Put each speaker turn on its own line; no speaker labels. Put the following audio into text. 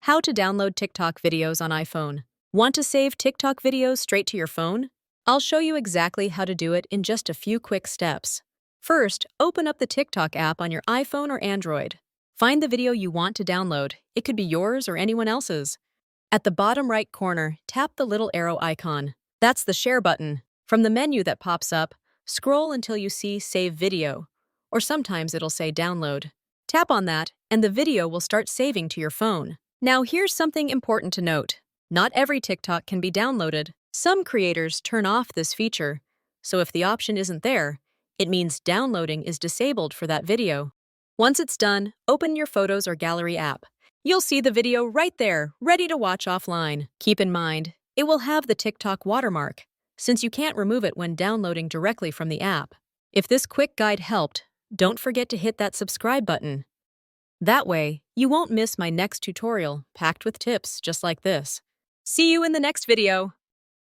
How to download TikTok videos on iPhone. Want to save TikTok videos straight to your phone? I'll show you exactly how to do it in just a few quick steps. First, open up the TikTok app on your iPhone or Android. Find the video you want to download. It could be yours or anyone else's. At the bottom right corner, tap the little arrow icon. That's the share button. From the menu that pops up, scroll until you see Save Video, or sometimes it'll say Download. Tap on that, and the video will start saving to your phone. Now here's something important to note. Not every TikTok can be downloaded. Some creators turn off this feature, so if the option isn't there, it means downloading is disabled for that video. Once it's done, open your Photos or Gallery app. You'll see the video right there, ready to watch offline. Keep in mind, it will have the TikTok watermark, since you can't remove it when downloading directly from the app. If this quick guide helped, don't forget to hit that subscribe button. That way, you won't miss my next tutorial packed with tips just like this. See you in the next video!